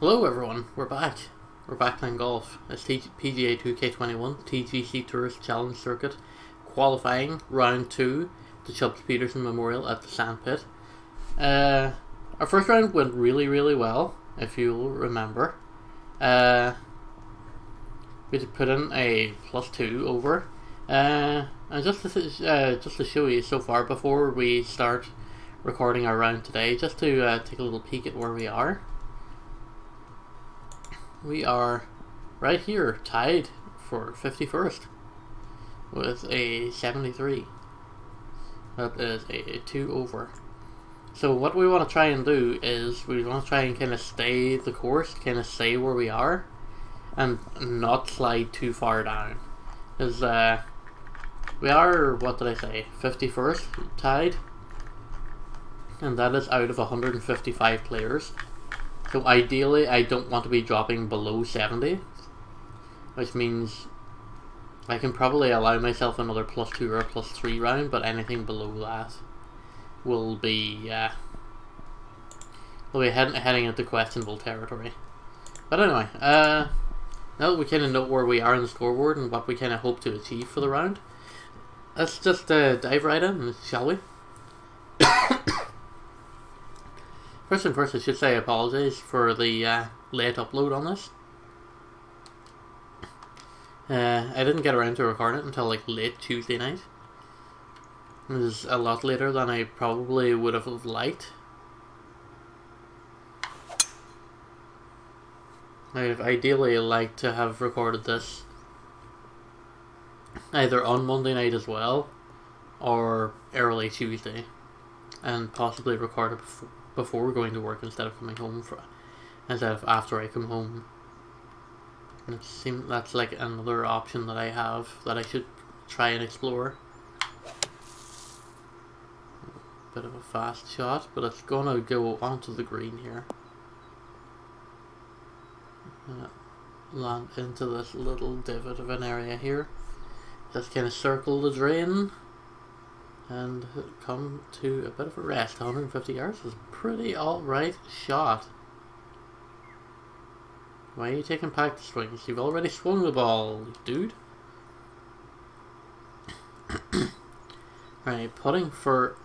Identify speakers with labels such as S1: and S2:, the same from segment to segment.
S1: Hello everyone, we're back. We're back playing golf. It's PGA 2K21, TGCTours Challenge Circuit, qualifying round 2, the Chubbs Peterson Memorial at the Sandpit. Our first round went really well, if you'll remember. We did put in a +2 over. And just to show you so far before we start recording our round today, just to take a little peek at where we are. We are right here, tied for 51st with a 73. That is a 2 over. So what we want to try and do is we want to try and kind of stay the course, kind of stay where we are, and not slide too far down. Because we are, what did I say, 51st tied, and that is out of 155 players. So ideally, I don't want to be dropping below 70, which means I can probably allow myself another +2 or a +3 round, but anything below that will be heading into questionable territory. But anyway, now that we kind of know where we are in the scoreboard and what we kind of hope to achieve for the round, let's just dive right in, shall we? First and first, I should say I apologise for the late upload on this. I didn't get around to recording it until like late Tuesday night. It was a lot later than I probably would have liked. I'd ideally liked to have recorded this either on Monday night as well, or early Tuesday, and possibly record it before going to work instead of coming home instead of after I come home. And it seems that's like another option that I have that I should try and explore. Bit of a fast shot, but it's gonna go onto the green here. Land into this little divot of an area here. Just kind of circle the drain and come to a bit of a rest. 150 yards is a pretty alright shot. Why are you taking practice swings? You've already swung the ball, dude. Right, putting for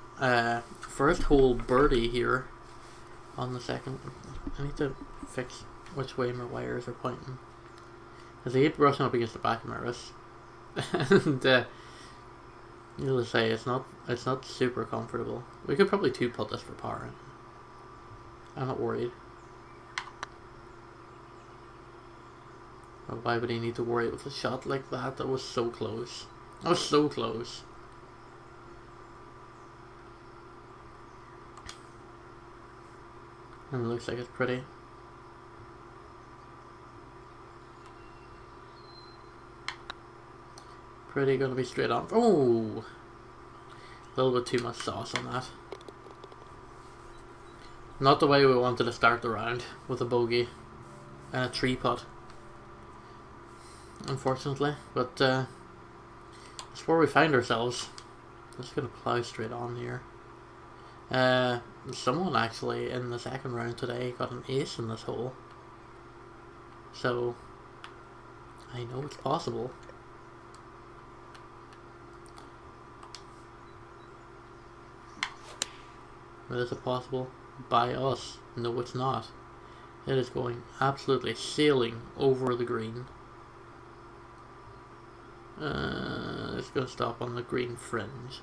S1: first hole birdie here on the second. I need to fix which way my wires are pointing, because I keep brushing up against the back of my wrist. And needless to say, it's not super comfortable. We could probably 2-putt this for par. I'm not worried. But why would he need to worry with a shot like that? That was so close. That was so close. And it looks like it's pretty. Pretty gonna be straight on. Oh! A little bit too much sauce on that. Not the way we wanted to start the round, with a bogey and a 3-putt. Unfortunately, but that's where we find ourselves. Just gonna plow straight on here. Someone actually in the second round today got an ace in this hole. So, I know it's possible. But is it possible by us? No, it's not. It is going absolutely sailing over the green. It's going to stop on the green fringe.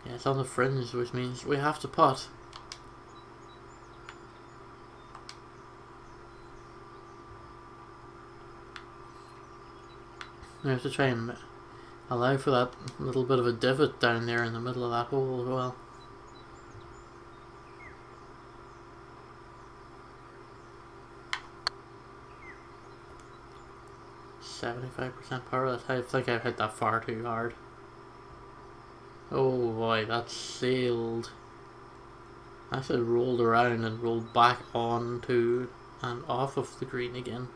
S1: Yeah, it's on the fringe, which means we have to putt. We have to try and allow for that little bit of a divot down there in the middle of that hole as well. %75% power. I think I've hit that far too hard. Oh boy, that's sailed. I actually rolled around and rolled back onto and off of the green again.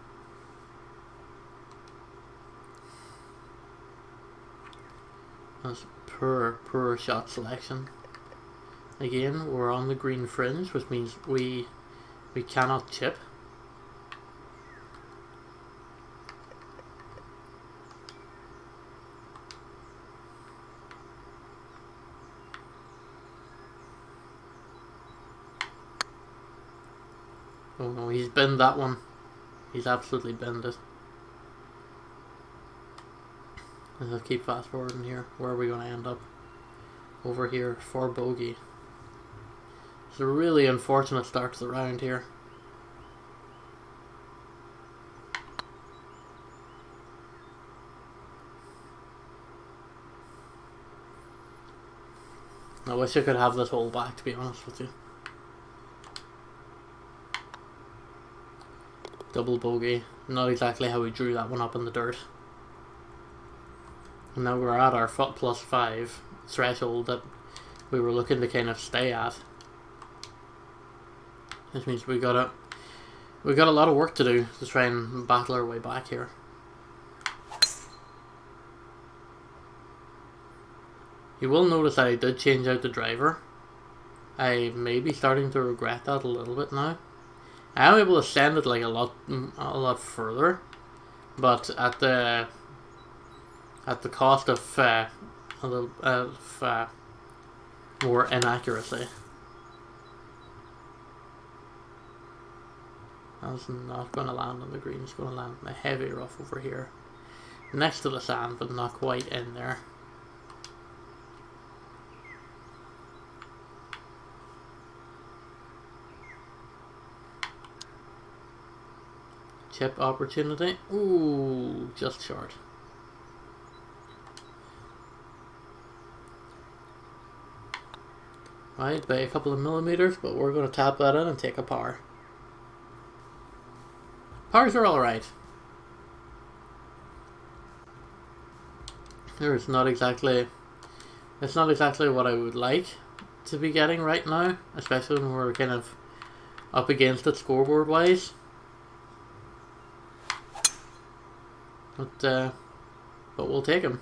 S1: That's poor shot selection. Again, we're on the green fringe, which means we cannot chip. Oh no, he's binned that one. He's absolutely binned it. Let's keep fast forwarding here. Where are we going to end up? Over here for bogey. It's a really unfortunate start to the round here. I wish I could have this hole back, to be honest with you. Double bogey. Not exactly how we drew that one up in the dirt. And now we're at our foot plus 5 threshold that we were looking to kind of stay at. Which means we got a lot of work to do to try and battle our way back here. You will notice that I did change out the driver. I may be starting to regret that a little bit now. I am able to send it like a lot further, but at the cost of a little more inaccuracy. That's not going to land on the green. It's going to land in a heavy rough over here, next to the sand, but not quite in there. Chip opportunity. Ooh, just short. Right, by a couple of millimeters, but we're going to tap that in and take a par. Pars are alright. It's not exactly what I would like to be getting right now, especially when we're kind of up against it scoreboard wise. But we'll take him.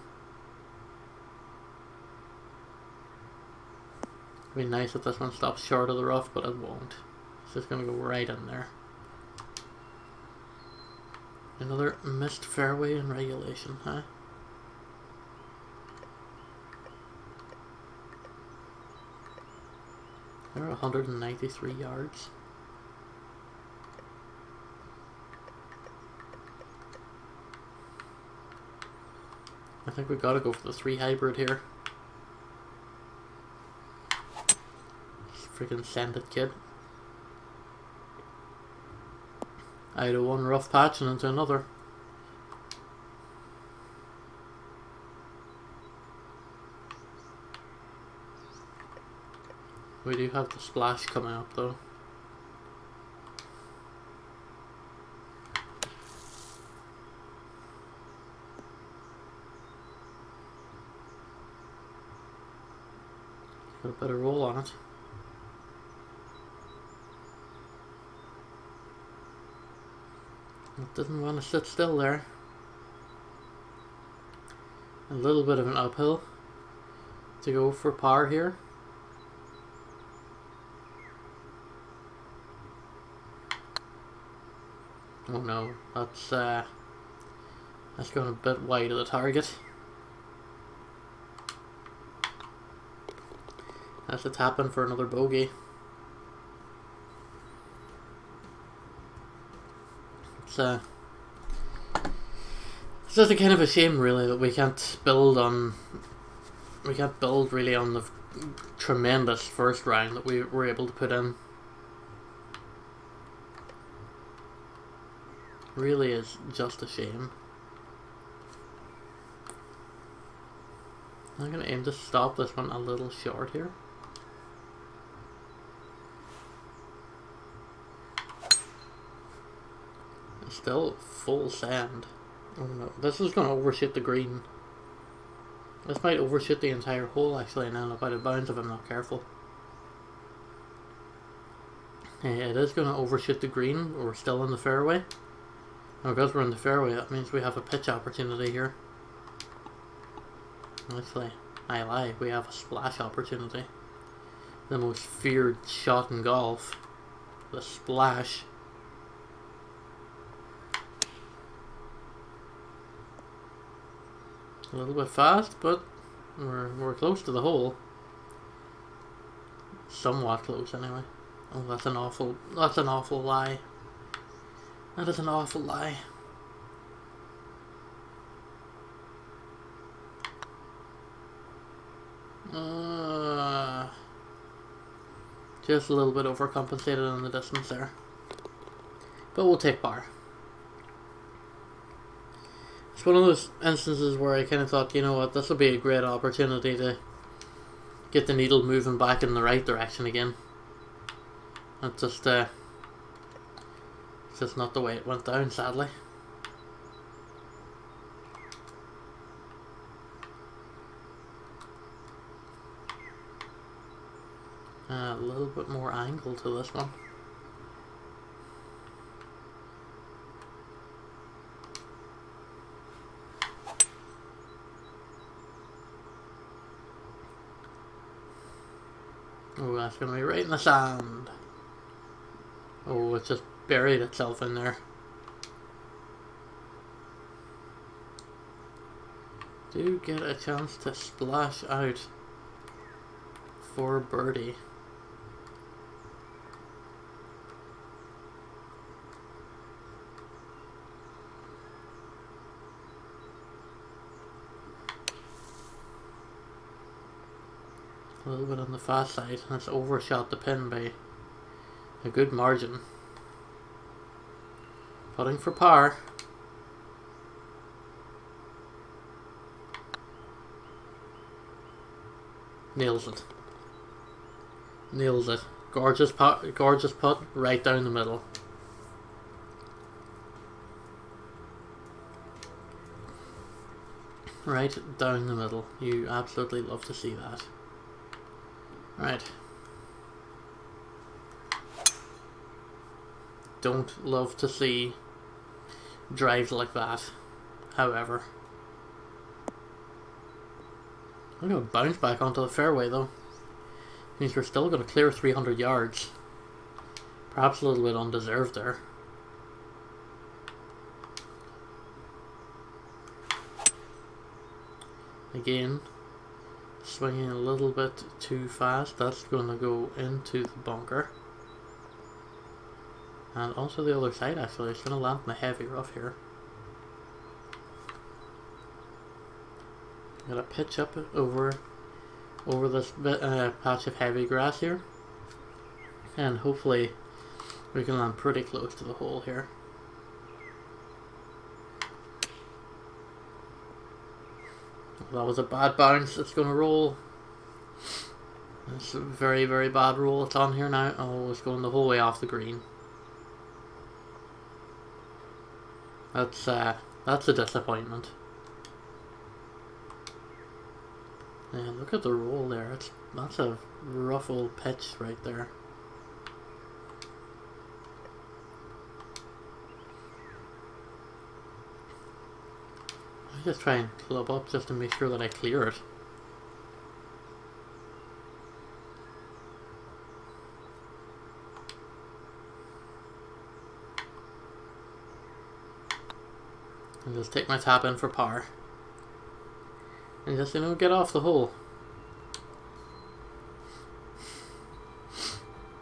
S1: It'd be nice if this one stops short of the rough, but it won't. It's just going to go right in there. Another missed fairway in regulation, huh? They're 193 yards. I think we've got to go for the 3 hybrid here. Just freaking send it, kid. Out of one rough patch and into another. We do have the splash coming up though. Got a bit of roll on it. It doesn't want to sit still there. A little bit of an uphill to go for par here. Oh no, that's going a bit wide of the target. That's a tap in for another bogey. It's just a kind of a shame really that we can't build really on the tremendous first round that we were able to put in. Really is just a shame. I'm going to aim to stop this one a little short here. It's still full sand. Oh no, this is going to overshoot the green. This might overshoot the entire hole actually and end up out of bounds if I'm not careful. It is going to overshoot the green, but we're still in the fairway. And because we're in the fairway, that means we have a pitch opportunity here. Actually, I lie, we have a splash opportunity. the most feared shot in golf. The splash. A little bit fast, but we're close to the hole. Somewhat close, anyway. Oh, that's an awful lie. That is an awful lie. Just a little bit overcompensated on the distance there. But we'll take par. It's one of those instances where I kind of thought, you know what, this will be a great opportunity to get the needle moving back in the right direction again. It's just not the way it went down, sadly. A little bit more angle to this one. Oh, that's going to be right in the sand. Oh, it just buried itself in there. Do get a chance to splash out for birdie. A little bit on the fast side. That's overshot the pin by a good margin. Putting for par. Nails it. Nails it. Gorgeous putt right down the middle. Right down the middle. You absolutely love to see that. Right. Don't love to see drives like that, however. I'm going to bounce back onto the fairway though. Means we're still going to clear 300 yards. Perhaps a little bit undeserved there. Again, swinging a little bit too fast. That's going to go into the bunker. And also the other side actually. It's going to land in the heavy rough here. I'm going to pitch up over this patch of heavy grass here. And hopefully we can land pretty close to the hole here. That was a bad bounce. It's going to roll. It's a very, very bad roll. It's on here now. Oh, it's going the whole way off the green. That's a disappointment. Yeah, look at the roll there. That's a rough old pitch right there. I just try and club up just to make sure that I clear it. And just take my tap in for par. And just, get off the hole.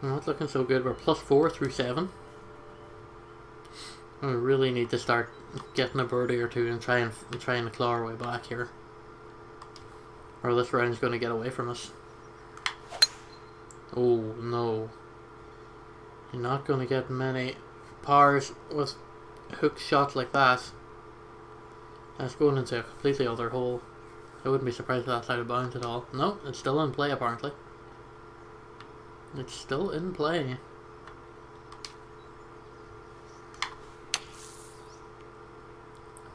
S1: Not looking so good. We're +4 through 7. We really need to start getting a birdie or two and trying to claw our way back here. Or this round's going to get away from us. Oh no. You're not going to get many pars with hook shots like that. That's going into a completely other hole. I wouldn't be surprised if that's out of bounds at all. No, it's still in play apparently. It's still in play.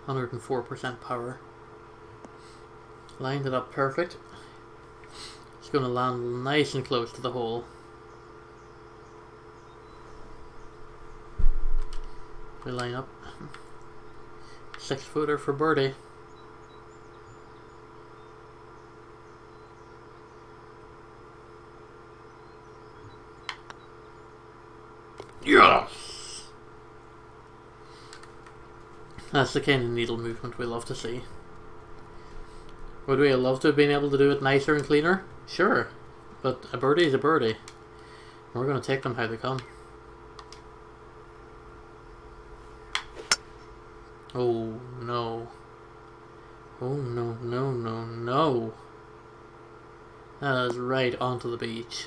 S1: %104 power. Lined it up perfect. It's going to land nice and close to the hole. We line up. 6-footer for birdie. Yes! That's the kind of needle movement we love to see. Would we have loved to have been able to do it nicer and cleaner? Sure. But a birdie is a birdie. We're going to take them how they come. Oh no. Oh no, no, no, no. That is right onto the beach.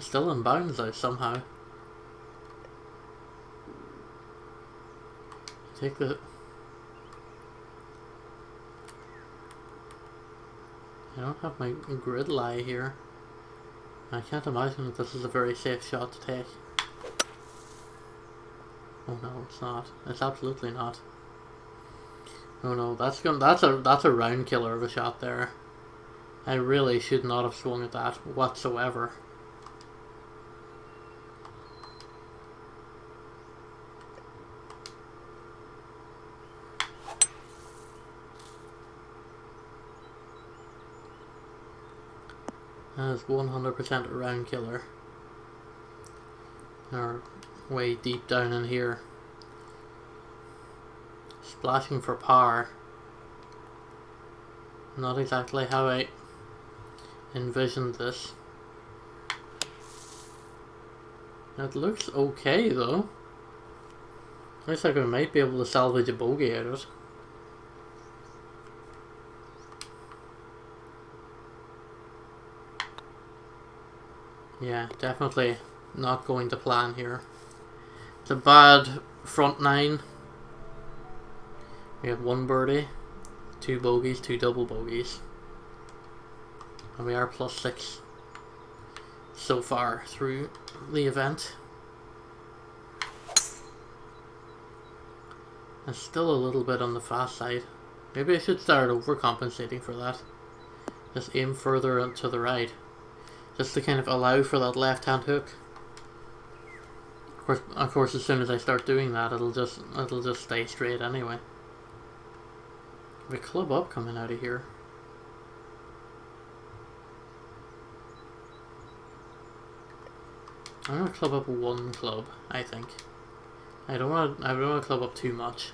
S1: Still in bounds though, somehow. Take the... I don't have my grid lie here. I can't imagine that this is a very safe shot to take. Oh no, it's not. It's absolutely not. Oh no, that's a round killer of a shot there. I really should not have swung at that whatsoever. That is 100% a round killer. Or way deep down in here. Splashing for par. Not exactly how I envisioned this. It looks okay though. Looks like we might be able to salvage a bogey out of it. Yeah, definitely not going to plan here. It's a bad front nine. We have one birdie, 2 bogeys, 2 double bogeys. And we are +6 so far through the event. It's still a little bit on the fast side. Maybe I should start overcompensating for that. Just aim further to the right. Just to kind of allow for that left-hand hook. Of course, as soon as I start doing that, it'll just stay straight anyway. The club up coming out of here. I'm gonna club up 1 club, I think. I don't want to club up too much.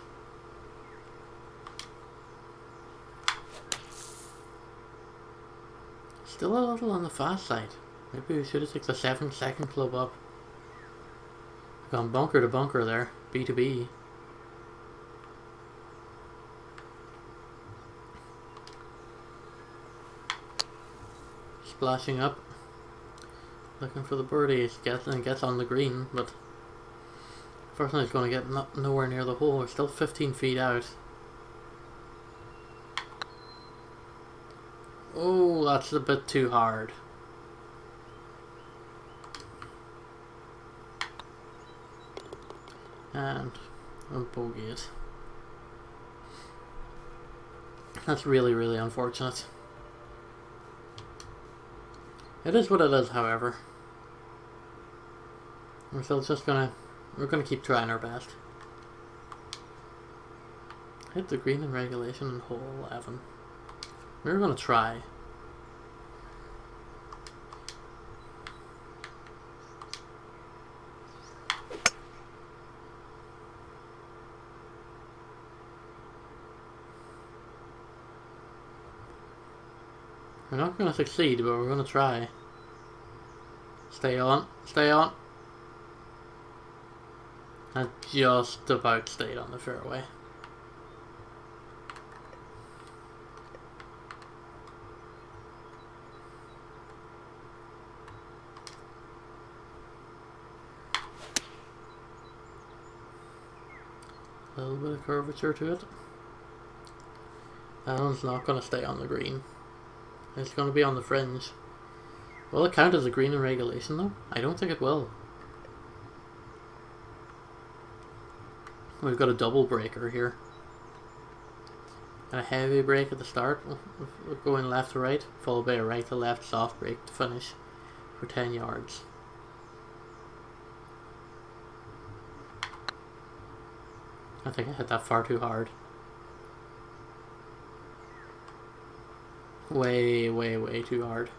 S1: Still a little on the fast side. Maybe we should have taken the 7-second club up. Gone bunker to bunker there. B to B. Splashing up. Looking for the birdie. Gets on the green, but first one is going to get nowhere near the hole. We're still 15 feet out. Oh, that's a bit too hard. And I'll bogey it. That's really, really unfortunate. It is what it is, however. We're still just we're gonna keep trying our best. Hit the green in regulation in hole 11. We're gonna try. We're not gonna succeed, but we're gonna try. Stay on, stay on. I just about stayed on the fairway. A little bit of curvature to it. That one's not going to stay on the green. It's going to be on the fringe. Will it count as a green in regulation though? I don't think it will. We've got a double breaker here. A heavy break at the start, we're going left to right, followed by a right to left soft break to finish for 10 yards. I think I hit that far too hard. Way, way, way too hard.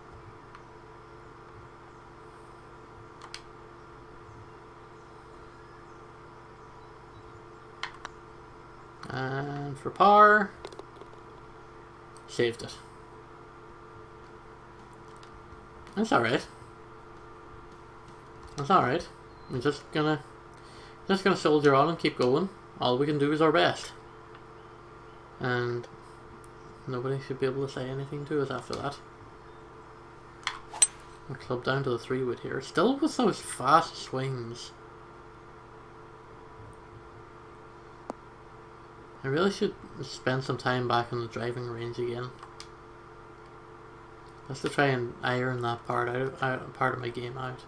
S1: And for par, saved it. That's alright. That's alright. I'm just gonna soldier on and keep going. All we can do is our best. And nobody should be able to say anything to us after that. We'll club down to the 3-wood here. Still with those fast swings. I really should spend some time back on the driving range again. Just to try and iron that part of my game out.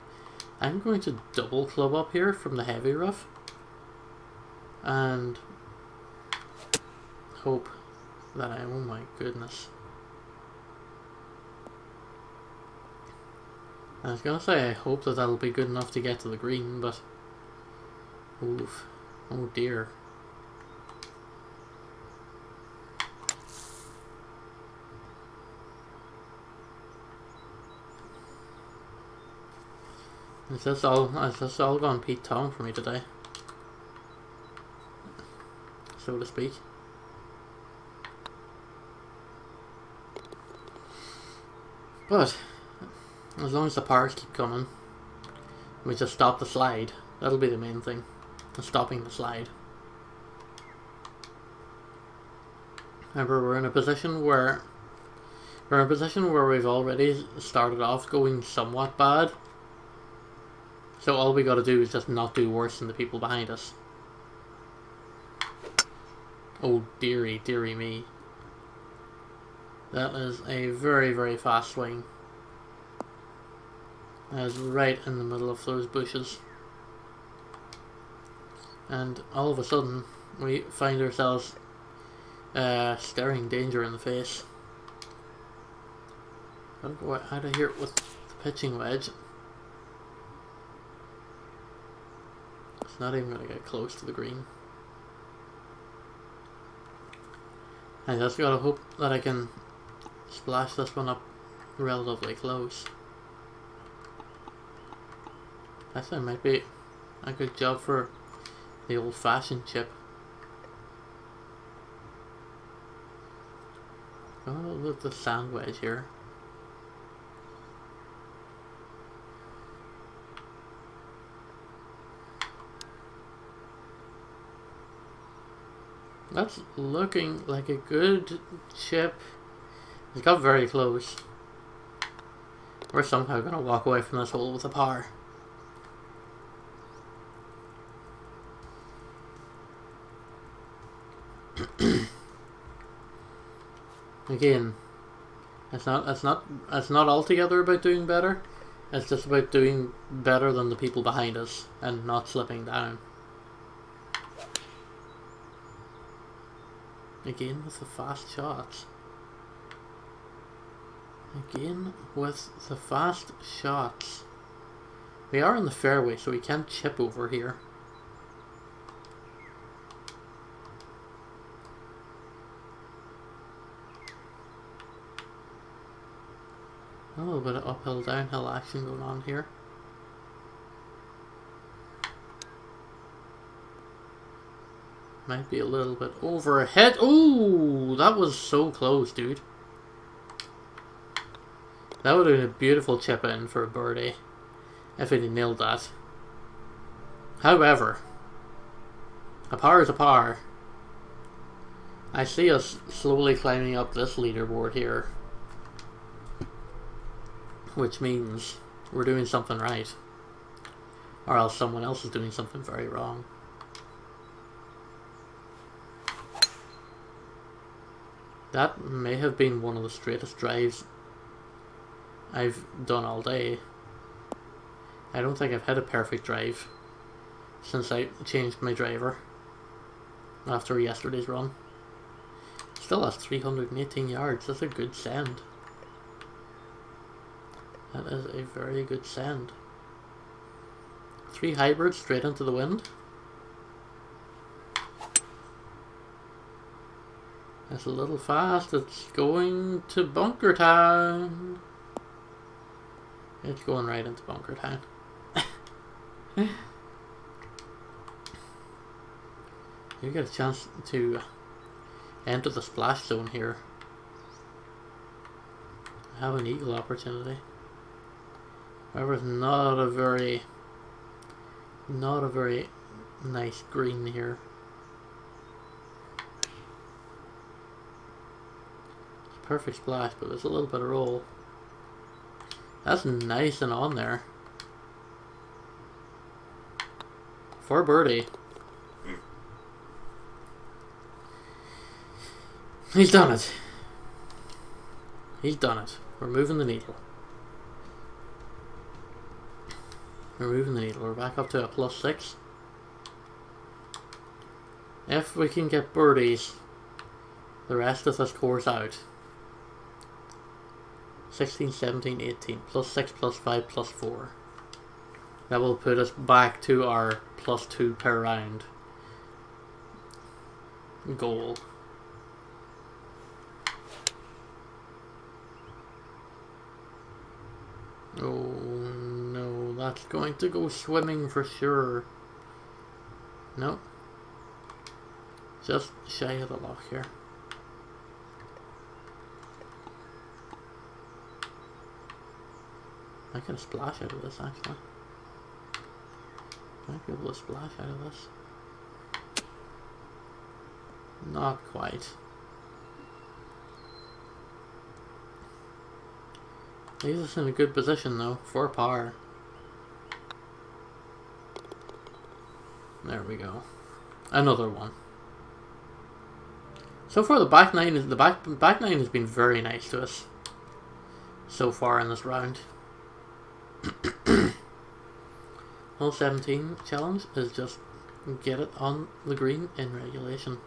S1: I'm going to double club up here from the heavy rough. And hope that oh my goodness. I was gonna say I hope that that'll be good enough to get to the green, but oof. Oh dear. Is this all gone Pete Tong for me today? So to speak. But as long as the pars keep coming, we just stop the slide. That'll be the main thing. Stopping the slide. Remember, we're in a position where we've already started off going somewhat bad. So all we gotta do is just not do worse than the people behind us. Oh dearie, dearie me. That is a very, very fast swing. That is right in the middle of those bushes. And all of a sudden, we find ourselves staring danger in the face. Gotta go out of here with the pitching wedge. It's not even going to get close to the green. I just gotta hope that I can splash this one up relatively close. Actually, might be a good job for the old-fashioned chip. Going with the sand wedge here. That's looking like a good chip. It's got very close. We're somehow going to walk away from this hole with a par. Again, it's not altogether about doing better. It's just about doing better than the people behind us and not slipping down. Again with the fast shots. Again with the fast shots. We are in the fairway, so we can't chip over here. A little bit of uphill, downhill action going on here. Might be a little bit overhead. Ooh, that was so close, dude. That would have been a beautiful chip in for a birdie if he nailed that. However, a par is a par. I see us slowly climbing up this leaderboard here, which means we're doing something right, or else someone else is doing something very wrong. That may have been one of the straightest drives I've done all day. I don't think I've had a perfect drive since I changed my driver after yesterday's run. Still has 318 yards. That's a good send. That is a very good send. 3 hybrids straight into the wind. It's a little fast. It's going to Bunker Town. It's going right into Bunker Town. You get a chance to enter the splash zone here. I have an eagle opportunity. However, it's not a very nice green here. It's a perfect splash, but there's a little bit of roll. That's nice and on there. For birdie. He's done it. He's done it. We're moving the needle. We're moving the needle. We're back up to a +6. If we can get birdies, the rest of this course out. 16, 17, 18. +6, +5, +4. That will put us back to our +2 per round goal. Oh no, that's going to go swimming for sure. Nope. Just shy of the lock here. I can splash out of this actually. Might be able to splash out of this. Not quite. Leaves us in a good position though, for par. There we go. Another one. So far the back nine has been very nice to us so far in this round. Hole 17 challenge is just get it on the green in regulation.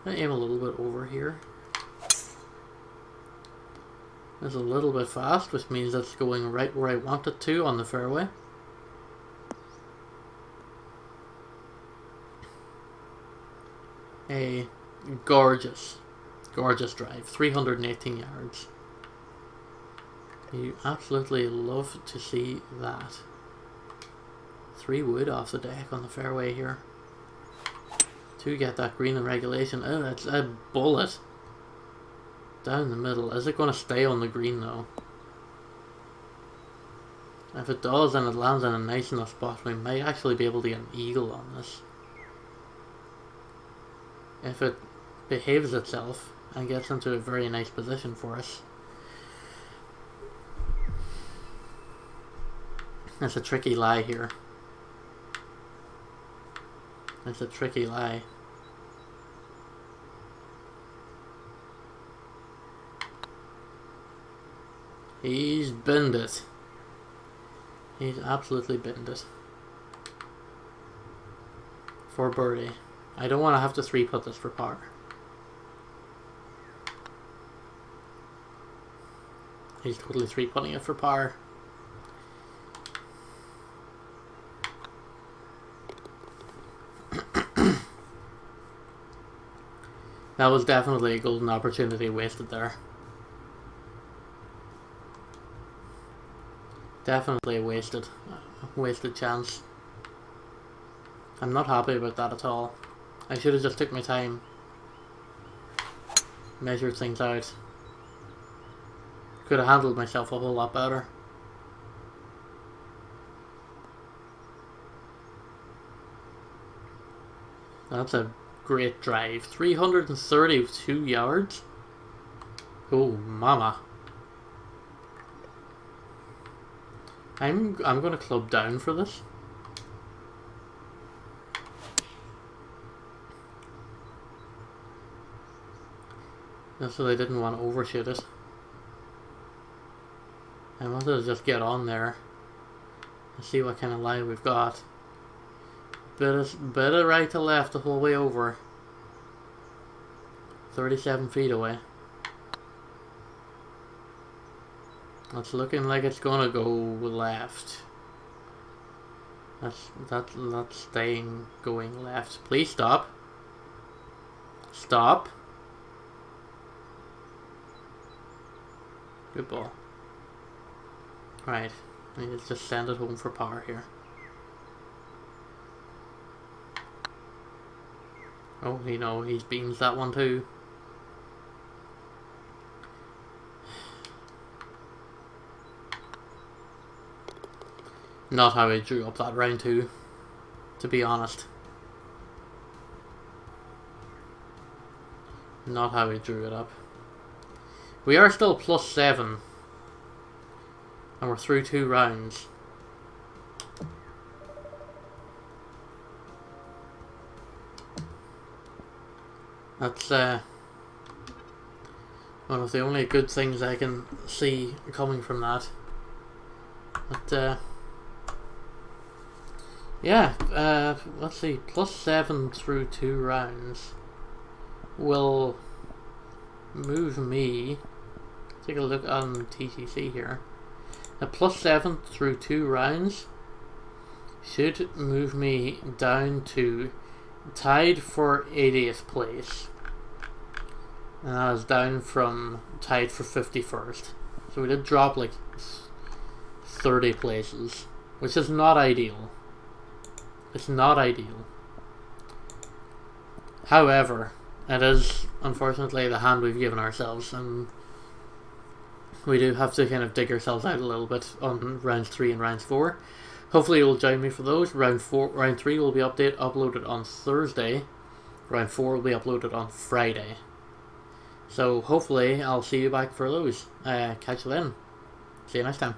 S1: I aim a little bit over here. It's a little bit fast, which means it's going right where I want it to on the fairway. A gorgeous drive, 318 yards. You absolutely love to see that. 3 wood off the deck on the fairway here. To get that green in regulation. Oh, it's a bullet. Down the middle. Is it going to stay on the green though? If it does and it lands in a nice enough spot, we might actually be able to get an eagle on this. If it behaves itself and gets into a very nice position for us. It's a tricky lie here. It's a tricky lie. He's binned it. He's absolutely binned it. For birdie. I don't want to have to 3-putt this for par. He's totally 3-putting it for par. That was definitely a golden opportunity wasted there. Definitely a wasted chance. I'm not happy about that at all. I should have just took my time. Measured things out. Could have handled myself a whole lot better. That's a great drive. 332 yards. Oh, mama. I'm gonna club down for this. Just so they didn't want to overshoot it. I wanted to just get on there and see what kind of lie we've got. Bit of right to left the whole way over. 37 feet away. It's looking like it's gonna go left. That's staying going left. Please stop. Stop. Good ball. Right. Let's just send it home for par here. Oh, you know, he's beans that one too. Not how I drew up that round 2, to be honest. Not how we drew it up. We are still +7. And we're through 2 rounds. That's one of the only good things I can see coming from that. But yeah, let's see, +7 through 2 rounds will move me. Take a look on TGC here. A +7 through 2 rounds should move me down to tied for 80th place. And that is down from tied for 51st. So we did drop like 30 places, which is not ideal. It's not ideal. However, it is unfortunately the hand we've given ourselves, and we do have to kind of dig ourselves out a little bit on rounds 3 and rounds 4. Hopefully you'll join me for those. Round 3 will be uploaded on Thursday. Round 4 will be uploaded on Friday. So hopefully I'll see you back for those. Catch you then. See you next time.